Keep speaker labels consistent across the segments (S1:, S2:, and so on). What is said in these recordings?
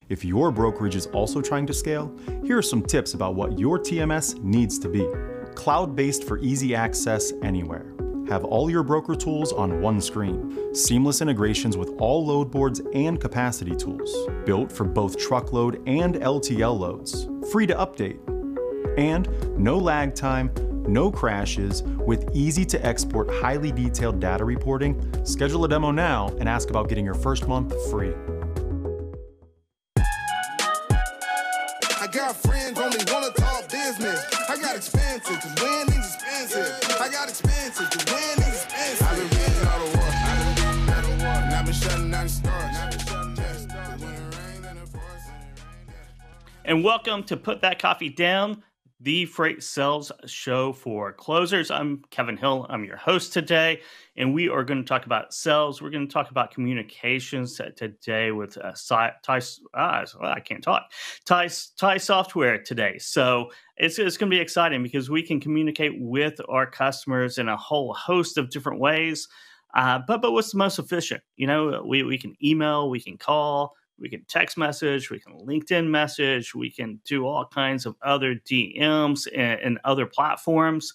S1: If your brokerage is also trying to scale, here are some tips about what your TMS needs to be. Cloud-based for easy access anywhere. Have all your broker tools on one screen. Seamless integrations with all load boards and capacity tools. Built for both truckload and LTL loads. Free to update. And no lag time, no crashes, with easy to export highly detailed data reporting. Schedule a demo now and ask about getting your first month free.
S2: I got friends only wanna talk business. I got expensive, cause winning's expensive. I got expensive, cause winning's expensive. I've been winning all the war. And I've been shutting down the stars.
S3: And welcome to Put That Coffee Down, the freight sales show for closers. I'm Kevin Hill. I'm your host today, and we are going to talk about sales. We're going to talk about communications today with TAI software today. So it's going to be exciting because we can communicate with our customers in a whole host of different ways. But what's the most efficient? You know, we can email, we can call, we can text message, we can LinkedIn message, we can do all kinds of other DMs and other platforms.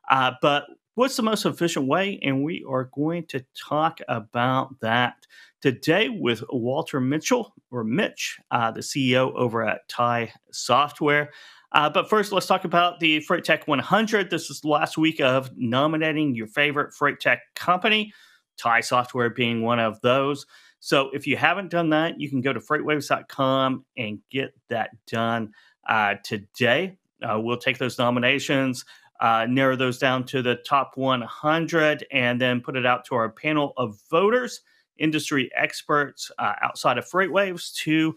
S3: But what's the most efficient way? And we are going to talk about that today with Walter Mitchell, or Mitch, the CEO over at TAI Software. But first, let's talk about the Freight Tech 100. This is the last week of nominating your favorite Freight Tech company, TAI Software being one of those. So if you haven't done that, you can go to freightwaves.com and get that done today. We'll take those nominations, narrow those down to the top 100, and then put it out to our panel of voters, industry experts outside of FreightWaves, to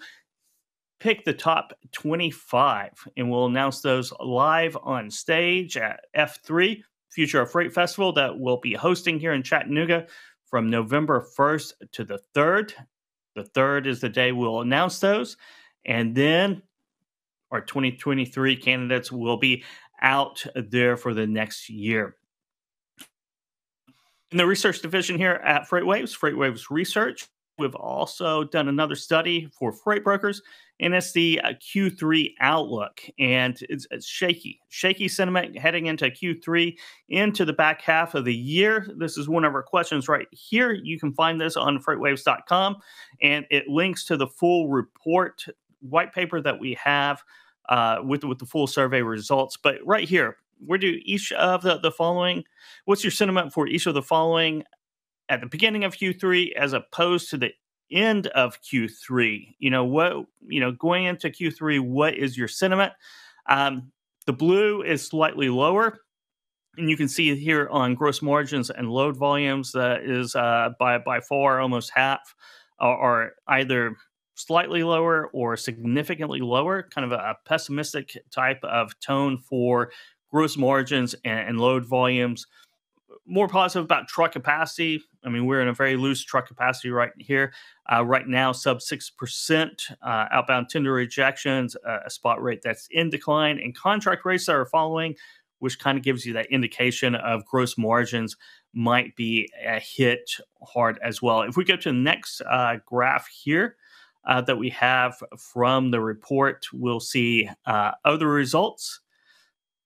S3: pick the top 25. And we'll announce those live on stage at F3, Future of Freight Festival, that we'll be hosting here in Chattanooga from November 1st to the 3rd. The 3rd is the day we'll announce those. And then our 2023 candidates will be out there for the next year. In the research division here at FreightWaves Research, we've also done another study for freight brokers, and it's the Q3 outlook. And it's shaky sentiment heading into Q3, into the back half of the year. This is one of our questions right here. You can find this on freightwaves.com, and it links to the full report white paper that we have with the full survey results. But right here, where do each of the following, what's your sentiment for each of the following at the beginning of Q3 as opposed to the end of Q3? Going into Q3, what is your sentiment? The blue is slightly lower, and you can see here on gross margins and load volumes that is by far almost half are either slightly lower or significantly lower, kind of a pessimistic type of tone for gross margins and load volumes. More positive about truck capacity. I mean, we're in a very loose truck capacity right here. Right now, sub 6% outbound tender rejections, a spot rate that's in decline, and contract rates that are following, which kind of gives you that indication of gross margins might be hit hard as well. If we go to the next graph here that we have from the report, we'll see other results.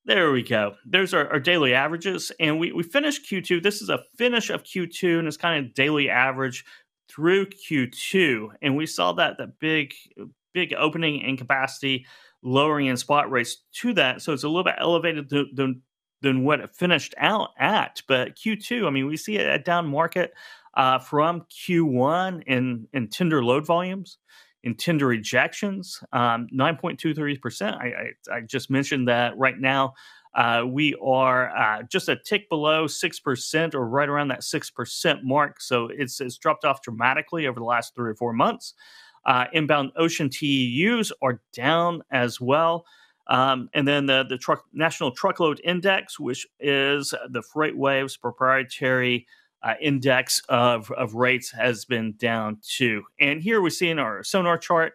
S3: There we go. There's our daily averages. And we finished Q2. This is a finish of Q2, and it's kind of daily average through Q2. And we saw that big opening in capacity, lowering in spot rates to that. So it's a little bit elevated than what it finished out at. But Q2, I mean, we see a down market from Q1 in tender load volumes, in tender rejections, 9.23%. I just mentioned that right now we are just a tick below 6%, or right around that 6% mark. So it's dropped off dramatically over the last 3 or 4 months. Inbound ocean TEUs are down as well. And then the National Truckload Index, which is the FreightWaves proprietary index of rates, has been down too. And here we see in our Sonar chart,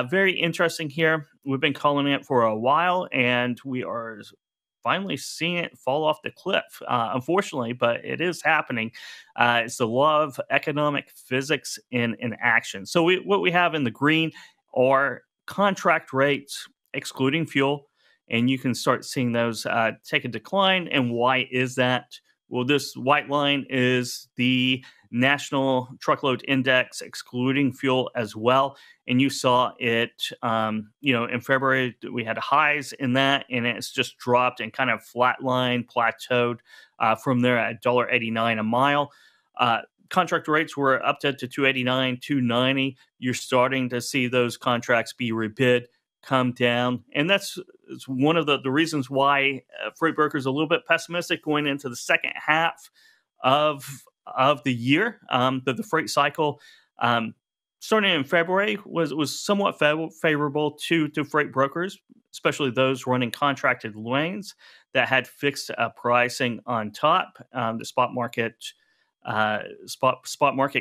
S3: very interesting here. We've been calling it for a while, and we are finally seeing it fall off the cliff, unfortunately, but it is happening. It's the law of economic physics in action. So what we have in the green are contract rates excluding fuel, and you can start seeing those take a decline. And why is that? Well, this white line is the National Truckload Index excluding fuel as well. And you saw it, in February, we had highs in that, and it's just dropped and kind of flatlined, plateaued from there at $1.89 a mile. Contract rates were up to 289, 290. You're starting to see those contracts be rebid, come down. And that's one of the reasons why freight brokers are a little bit pessimistic going into the second half of the year. The freight cycle starting in February was somewhat favorable to freight brokers, especially those running contracted lanes that had fixed pricing on top. The spot market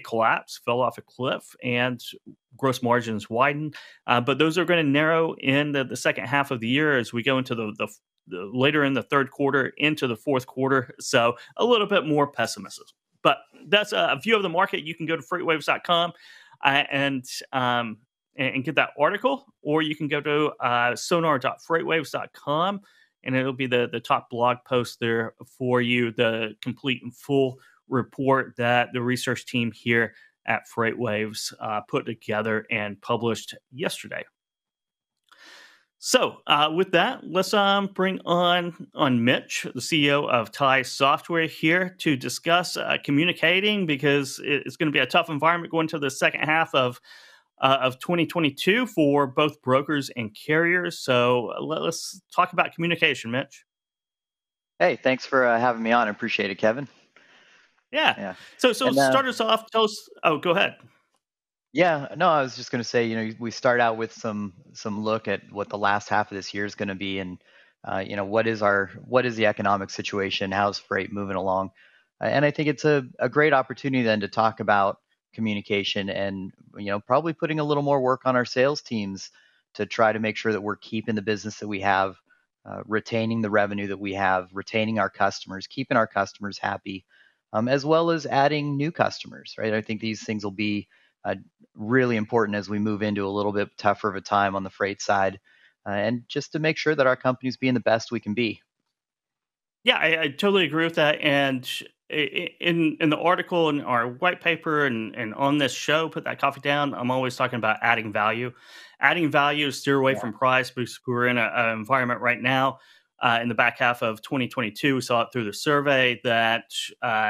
S3: collapse, fell off a cliff, and gross margins widened. But those are going to narrow in the second half of the year as we go into the later in the third quarter into the fourth quarter. So a little bit more pessimism. But that's a view of the market. You can go to freightwaves.com and get that article, or you can go to sonar.freightwaves.com, and it'll be the top blog post there for you, the complete and full report that the research team here at FreightWaves put together and published yesterday. So with that, let's bring on Mitch, the CEO of TAI Software, here to discuss communicating, because it's going to be a tough environment going to the second half of 2022 for both brokers and carriers. So let's talk about communication, Mitch.
S4: Hey, thanks for having me on. I appreciate it, Kevin.
S3: Yeah. So start us off. Tell us. Oh, go ahead.
S4: Yeah, no, I was just going to say, we start out with some look at what the last half of this year is going to be, and what is the economic situation? How's freight moving along? And I think it's a great opportunity then to talk about communication, and probably putting a little more work on our sales teams to try to make sure that we're keeping the business that we have, retaining the revenue that we have, retaining our customers, keeping our customers happy, as well as adding new customers, right? I think these things will be really important as we move into a little bit tougher of a time on the freight side, and just to make sure that our company's being the best we can be.
S3: Yeah, I totally agree with that. And in the article and our white paper and on this show, Put That Coffee Down, I'm always talking about adding value. Adding value, steer away from price, because we're in an environment right now in the back half of 2022. We saw it through the survey that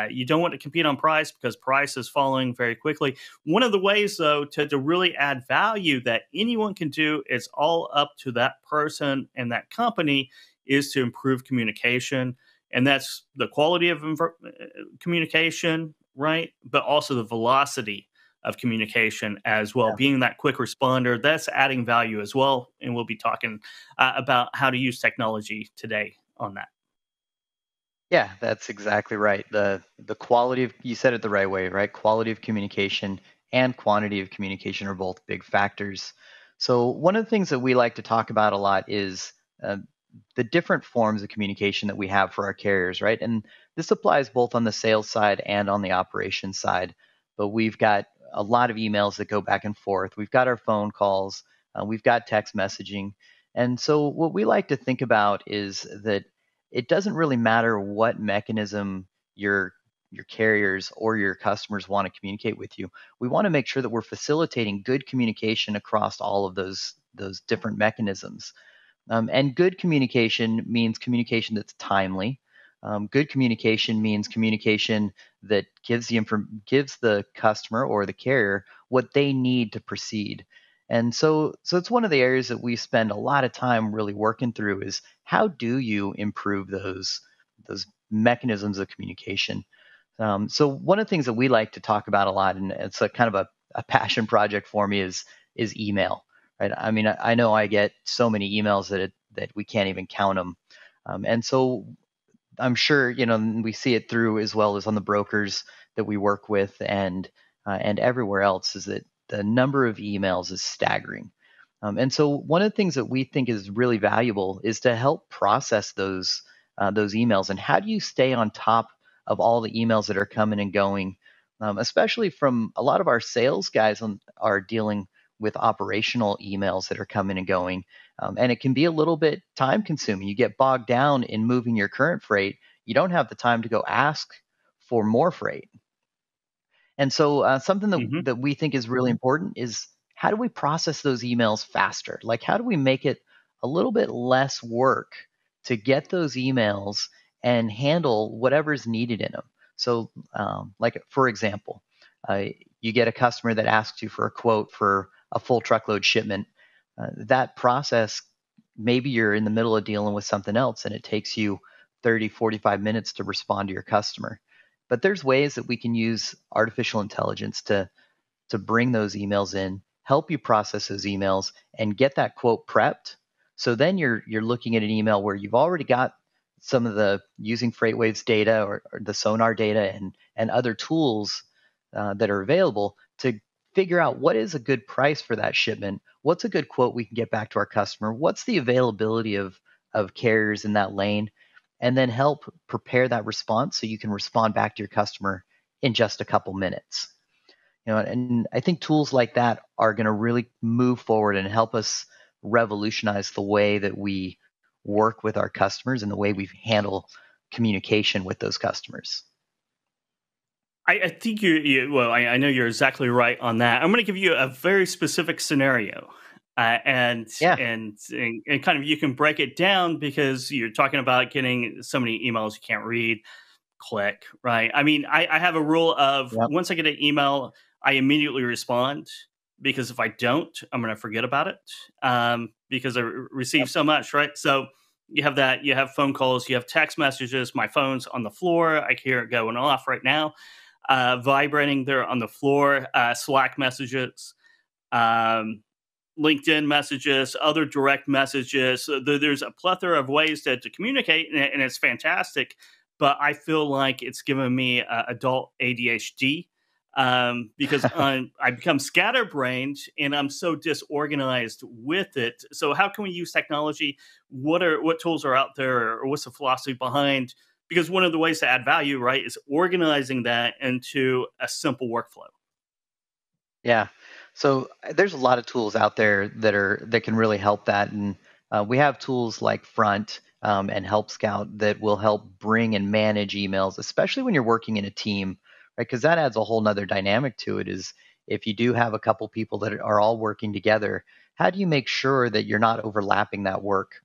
S3: you don't want to compete on price because price is falling very quickly. One of the ways, though, to really add value that anyone can do, is all up to that person and that company, is to improve communication. And that's the quality of communication, right? But also the velocity of communication as well. Being that quick responder, that's adding value as well. And we'll be talking about how to use technology today on that.
S4: Yeah, that's exactly right. The quality of, you said it the right way, right? Quality of communication and quantity of communication are both big factors. So one of the things that we like to talk about a lot is the different forms of communication that we have for our carriers, right? And this applies both on the sales side and on the operations side. But we've got a lot of emails that go back and forth. We've got our phone calls. We've got text messaging. And so what we like to think about is that it doesn't really matter what mechanism your carriers or your customers want to communicate with you. We want to make sure that we're facilitating good communication across all of those different mechanisms. And good communication means communication that's timely. Good communication means communication that gives the customer or the carrier what they need to proceed. And so it's one of the areas that we spend a lot of time really working through, is how do you improve those mechanisms of communication? So one of the things that we like to talk about a lot, and it's a kind of a passion project for me, is email. Right? I mean, I know I get so many emails that we can't even count them, and so I'm sure we see it through as well as on the brokers that we work with, and everywhere else, is that the number of emails is staggering. And so one of the things that we think is really valuable is to help process those emails. And how do you stay on top of all the emails that are coming and going, especially from a lot of our sales guys are dealing with operational emails that are coming and going. And it can be a little bit time consuming. You get bogged down in moving your current freight. You don't have the time to go ask for more freight. And so something
S3: Hmm.
S4: that we think is really important is how do we process those emails faster? Like, how do we make it a little bit less work to get those emails and handle whatever's needed in them? So, like, for example, you get a customer that asks you for a quote for a full truckload shipment. That process, maybe you're in the middle of dealing with something else and it takes you 30, 45 minutes to respond to your customer. But there's ways that we can use artificial intelligence to bring those emails in, help you process those emails, and get that quote prepped. So then you're looking at an email where you've already got some of the using FreightWaves data or the sonar data and other tools that are available to figure out what is a good price for that shipment, what's a good quote we can get back to our customer, what's the availability of carriers in that lane, and then help prepare that response so you can respond back to your customer in just a couple minutes. And I think tools like that are going to really move forward and help us revolutionize the way that we work with our customers and the way we handle communication with those customers.
S3: I think well, I know you're exactly right on that. I'm going to give you a very specific scenario. And,
S4: Yeah.
S3: and kind of you can break it down because you're talking about getting so many emails you can't read, click, right? I mean, I have a rule of
S4: Yep.
S3: once I get an email, I immediately respond because if I don't, I'm going to forget about it because I receive
S4: Yep.
S3: so much, right? So you have that, you have phone calls, you have text messages, my phone's on the floor. I can hear it going off right now, vibrating there on the floor, Slack messages. Um, LinkedIn messages, other direct messages. So there's a plethora of ways to communicate, and it's fantastic. But I feel like it's given me adult ADHD because I become scatterbrained and I'm so disorganized with it. So how can we use technology? What tools are out there, or what's the philosophy behind? Because one of the ways to add value, right, is organizing that into a simple workflow.
S4: Yeah. So there's a lot of tools out there that can really help that, and we have tools like Front and Help Scout that will help bring and manage emails, especially when you're working in a team, right? Because that adds a whole nother dynamic to it. Is if you do have a couple people that are all working together, how do you make sure that you're not overlapping that work?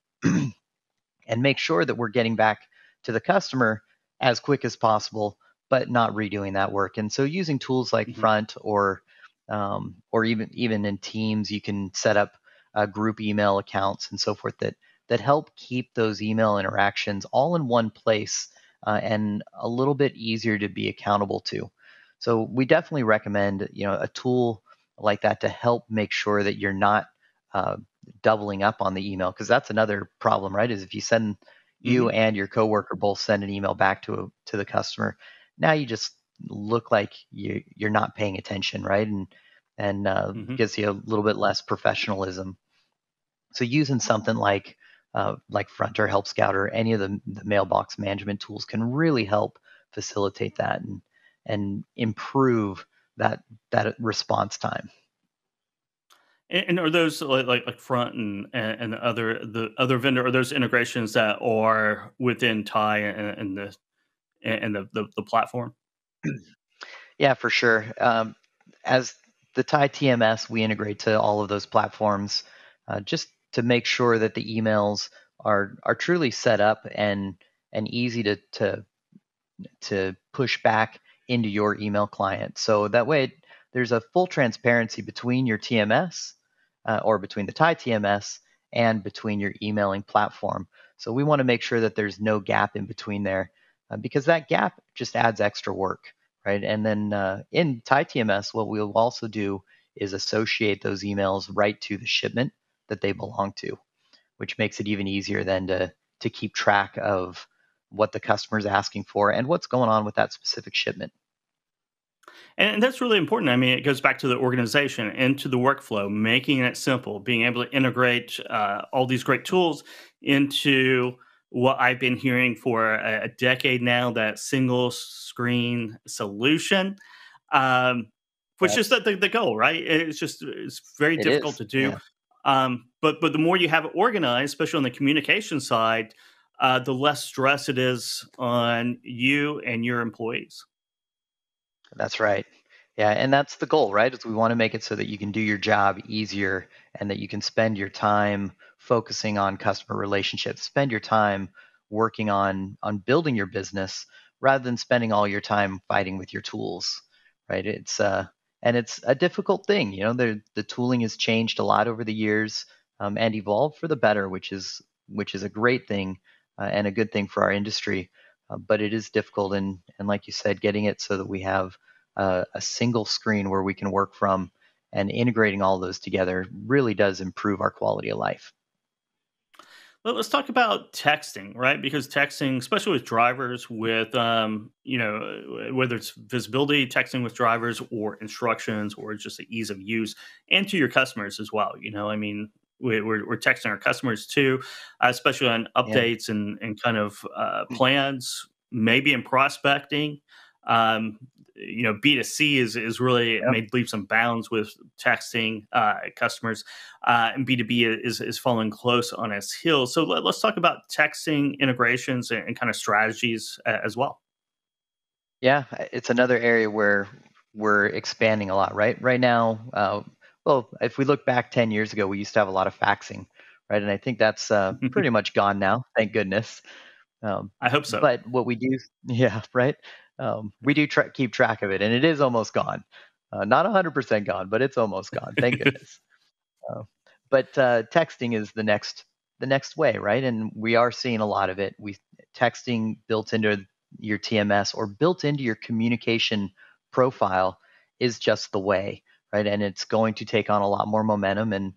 S4: And make sure that we're getting back to the customer as quick as possible, but not redoing that work. And so using tools like
S3: Mhm.
S4: Front or even in Teams, you can set up group email accounts and so forth that help keep those email interactions all in one place and a little bit easier to be accountable to. So we definitely recommend a tool like that to help make sure that you're not uh, doubling up on the email, because that's another problem, right? Is if you
S3: Mhm.
S4: and your coworker both send an email back to the customer, now you just look like you're not paying attention, right? And
S3: Mhm.
S4: gives you a little bit less professionalism. So using something like Front or Help Scout or any of the mailbox management tools can really help facilitate that and improve that response time.
S3: And are those like Front and the other vendor, are those integrations that are within TAI and the platform?
S4: Yeah, for sure. As the TIE TMS, we integrate to all of those platforms just to make sure that the emails are truly set up and easy to push back into your email client. So that way, there's a full transparency between your TMS or between the TIE TMS and between your emailing platform. So we want to make sure that there's no gap in between there because that gap just adds extra work, right? And then in TIE TMS, what we'll also do is associate those emails right to the shipment that they belong to, which makes it even easier then to keep track of what the customer is asking for and what's going on with that specific shipment.
S3: And that's really important. I mean, it goes back to the organization, into the workflow, making it simple, being able to integrate all these great tools into what I've been hearing for a decade now, that single screen solution. Um, which is the goal, right? It's very
S4: It
S3: difficult
S4: is.
S3: to do.
S4: Yeah,
S3: But the more you have it organized, especially on the communication side, the less stress it is on you and your employees.
S4: that's right. Yeah, and that's the goal, right? Is we want to make it so that you can do your job easier and that you can spend your time focusing on customer relationships, spend your time working on building your business rather than spending all your time fighting with your tools, right? And it's a difficult thing, you know. The tooling has changed a lot over the years, and evolved for the better, which is a great thing, and a good thing for our industry. But it is difficult, and like you said, getting it so that we have a single screen where we can work from, and integrating all those together really does improve our quality of life.
S3: Let's talk about texting, right? Because texting, especially with drivers, with whether it's visibility, texting with drivers, or instructions, or just the ease of use, and to your customers as well. I mean, we're texting our customers too, especially on
S4: Yeah.
S3: updates and kind of plans, maybe in prospecting. Um, B2C is really
S4: Yep.
S3: made leaps and bounds with texting customers, and B2B is following close on its heels. So let's talk about texting integrations and kind of strategies as well.
S4: Yeah, it's another area where we're expanding a lot, right? Right now, well, if we look back 10 years ago, we used to have a lot of faxing, right? And I think that's pretty much gone now, thank goodness. Um,
S3: I hope so.
S4: but what we do, yeah, right? We do keep track of it, and it is almost gone. Not 100% gone, but it's almost gone, thank goodness. Uh, but texting is the next way, right? And we are seeing a lot of it. We texting built into your TMS or built into your communication profile is just the way, right? And it's going to take on a lot more momentum, and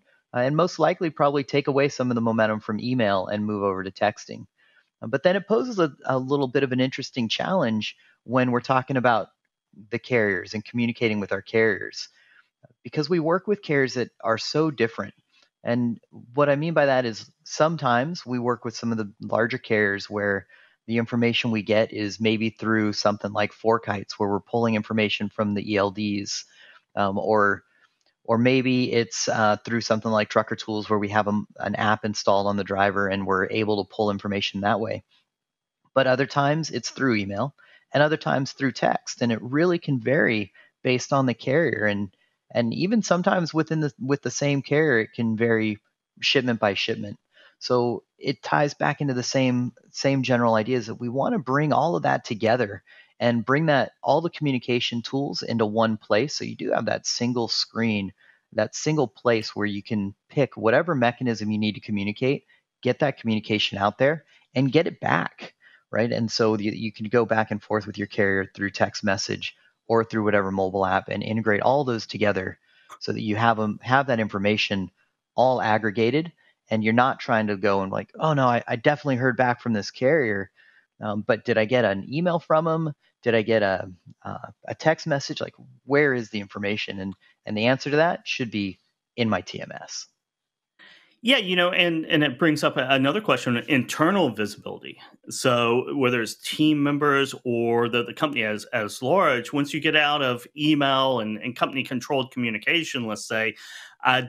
S4: most likely probably take away some of the momentum from email and move over to texting. But then it poses a little bit of an interesting challenge when we're talking about the carriers and communicating with our carriers, because we work with carriers that are so different. And what I mean by that is sometimes we work with some of the larger carriers where the information we get is maybe through something like Kites, where we're pulling information from the ELDs, or maybe it's through something like Trucker Tools, where we have an app installed on the driver and we're able to pull information that way. But other times it's through email, and other times through text, and it really can vary based on the carrier, and even sometimes with the same carrier it can vary shipment by shipment. So it ties back into the same general ideas that we want to bring all of that together and bring that all the communication tools into one place, so you do have that single screen, that single place where you can pick whatever mechanism you need to communicate, get that communication out there, and get it back, right? And so you can go back and forth with your carrier through text message or through whatever mobile app, and integrate all those together so that you have that information all aggregated, and you're not trying to go and like, oh no, I definitely heard back from this carrier, but did I get an email from them? Did I get a text message? Like, where is the information? And the answer to that should be in my TMS.
S3: Yeah, and it brings up another question: internal visibility. So whether it's team members or the company as large, once you get out of email and company controlled communication, let's say,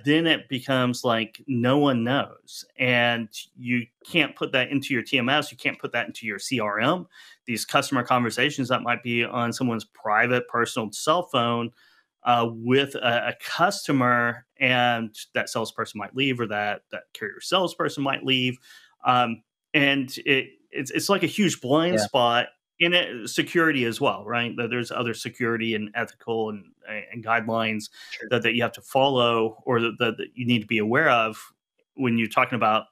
S3: then it becomes like no one knows, and you can't put that into your TMS. You can't put that into your CRM. These customer conversations that might be on someone's private personal cell phone with a customer, and that salesperson might leave, or that carrier salesperson might leave, and it's like a huge blind
S4: Yeah,
S3: spot in it, security as well, right? That there's other security and ethical and guidelines
S4: sure.
S3: that you have to follow, or that you need to be aware of when you're talking about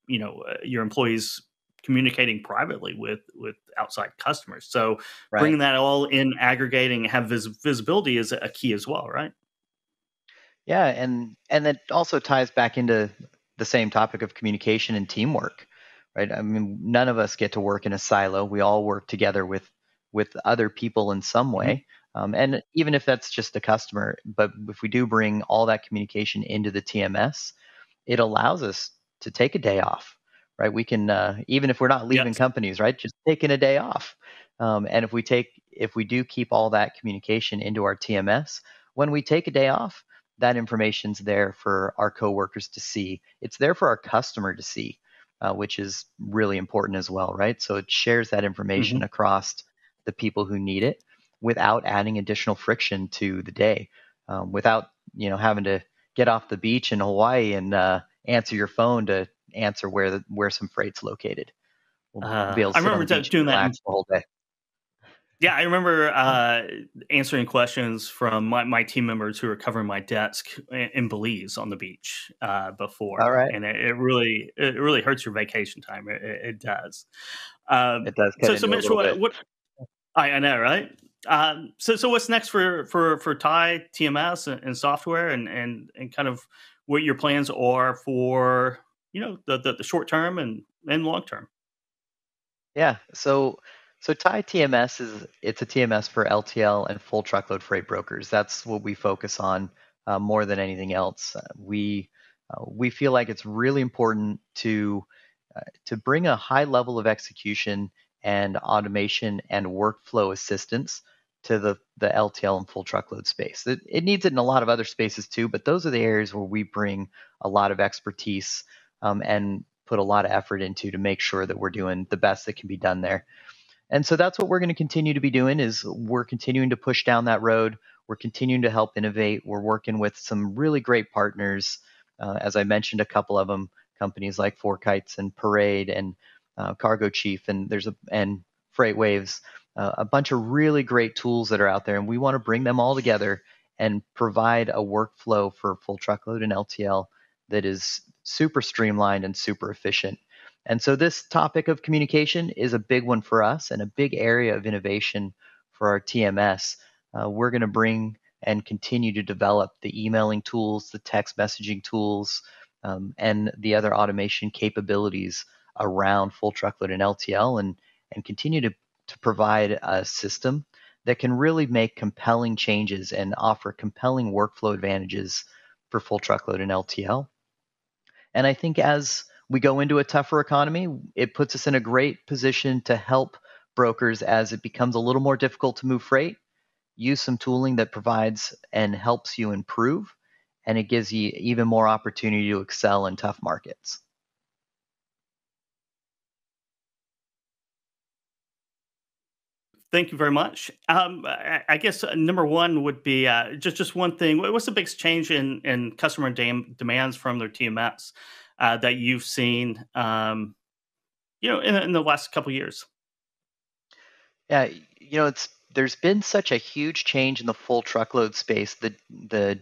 S3: your employees communicating privately with outside customers. So
S4: Right.
S3: bringing that all in, aggregating, have visibility is a key as well, right?
S4: Yeah, and it also ties back into the same topic of communication and teamwork, right? I mean, none of us get to work in a silo. We all work together with other people in some
S3: Mhm.
S4: way, and even if that's just the customer. But if we do bring all that communication into the TMS, it allows us to take a day off, right? We can, even if we're not leaving
S3: Yes.
S4: companies, right? Just taking a day off. And if we do keep all that communication into our TMS, when we take a day off, that information's there for our coworkers to see. It's there for our customer to see, which is really important as well, right? So it shares that information
S3: Mhm.
S4: across the people who need it without adding additional friction to the day, without having to get off the beach in Hawaii and answer your phone to answer where some freight's located. We'll be able to
S3: I
S4: sit on
S3: remember
S4: the beach and
S3: doing that.
S4: relax the whole day.
S3: Yeah, I remember answering questions from my team members who were covering my desk in Belize on the beach
S4: All
S3: before,
S4: right.
S3: and it really hurts your vacation time. It does.
S4: It does cut
S3: So
S4: into a
S3: Mitch,
S4: little bit.
S3: what I know, right? So what's next for TAI TMS and software, and kind of what your plans are for the short term and long term?
S4: Yeah. So TIE TMS it's a TMS for LTL and full truckload freight brokers. That's what we focus on more than anything else. We feel like it's really important to bring a high level of execution and automation and workflow assistance to the LTL and full truckload space. It needs it in a lot of other spaces too, but those are the areas where we bring a lot of expertise and put a lot of effort into to make sure that we're doing the best that can be done there. And so that's what we're going to continue to be doing is we're continuing to push down that road. We're continuing to help innovate. We're working with some really great partners. As I mentioned, a couple of them, companies like Four Kites and Parade and Cargo Chief, and and Freight Waves, a bunch of really great tools that are out there, and we want to bring them all together and provide a workflow for full truckload and LTL that is super streamlined and super efficient. And so this topic of communication is a big one for us and a big area of innovation for our TMS. We're going to bring and continue to develop the emailing tools, the text messaging tools, and the other automation capabilities around full truckload and LTL, and continue to provide a system that can really make compelling changes and offer compelling workflow advantages for full truckload and LTL. And I think as we go into a tougher economy, it puts us in a great position to help brokers as it becomes a little more difficult to move freight. Use some tooling that provides and helps you improve, and it gives you even more opportunity to excel in tough markets.
S3: Thank you very much. I guess number one would be just one thing. What's the biggest change in customer demands from their TMS that you've seen, in the last couple years?
S4: Yeah, it's there's been such a huge change in the full truckload space. The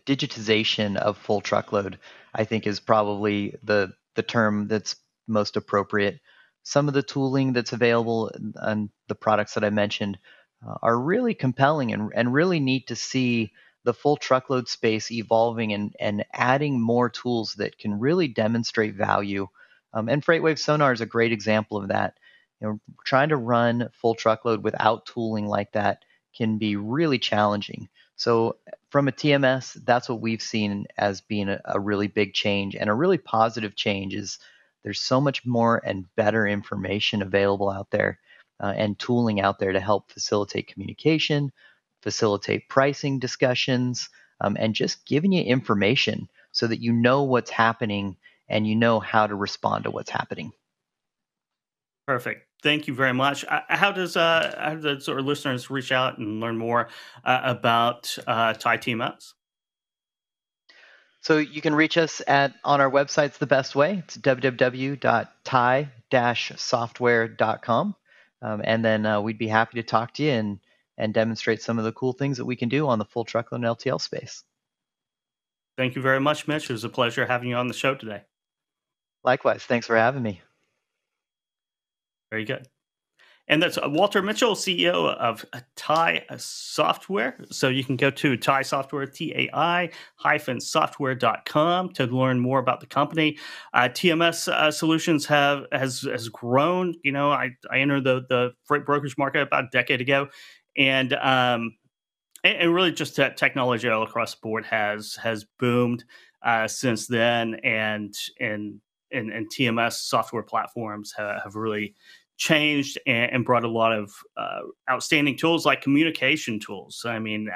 S4: digitization of full truckload, I think, is probably the term that's most appropriate. Some of the tooling that's available and the products that I mentioned are really compelling and really neat to see the full truckload space evolving and adding more tools that can really demonstrate value. And FreightWave Sonar is a great example of that. Trying to run full truckload without tooling like that can be really challenging. So from a TMS, that's what we've seen as being a really big change, and a really positive change is there's so much more and better information available out there and tooling out there to help facilitate communication, facilitate pricing discussions, and just giving you information so that you know what's happening and you know how to respond to what's happening.
S3: Perfect. Thank you very much. How does our listeners reach out and learn more about Thai TMS?
S4: So you can reach us on our website's the best way. It's www.tai-software.com. And then we'd be happy to talk to you and demonstrate some of the cool things that we can do on the full truckload and LTL space.
S3: Thank you very much, Mitch. It was a pleasure having you on the show today.
S4: Likewise, thanks for having me.
S3: Very good. And that's Walter Mitchell, CEO of TAI Software. So you can go to TAI Software, TAI-software.com to learn more about the company. TMS Solutions has grown. I entered the freight brokerage market about a decade ago, and really just technology all across the board has boomed since then, and TMS software platforms have really changed and brought a lot of outstanding tools like communication tools. I mean,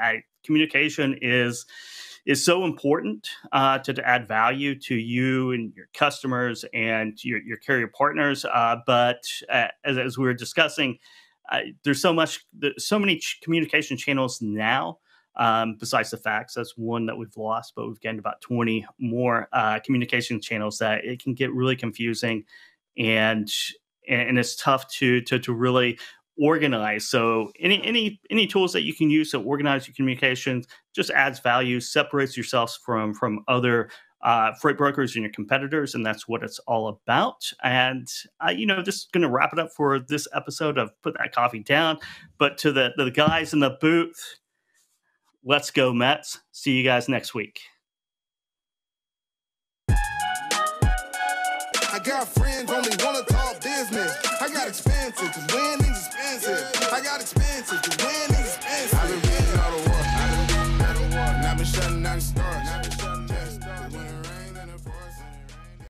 S3: communication is so important to add value to you and your customers and your carrier partners. But as we were discussing, there's so many communication channels now. Besides the fax, that's one that we've lost, but we've gained about 20 more communication channels that it can get really confusing, and it's tough to really organize. So any tools that you can use to organize your communications just adds value, separates yourselves from other freight brokers and your competitors, and that's what it's all about. And just going to wrap it up for this episode of Put That Coffee Down. But to the guys in the booth, let's go Mets. See you guys next week.
S2: I got friends only wanna talk business. I got expensive, cause winning's expensive. I got expensive, cause winning's expensive. I've been reading all the work. I've been shutting down the stars.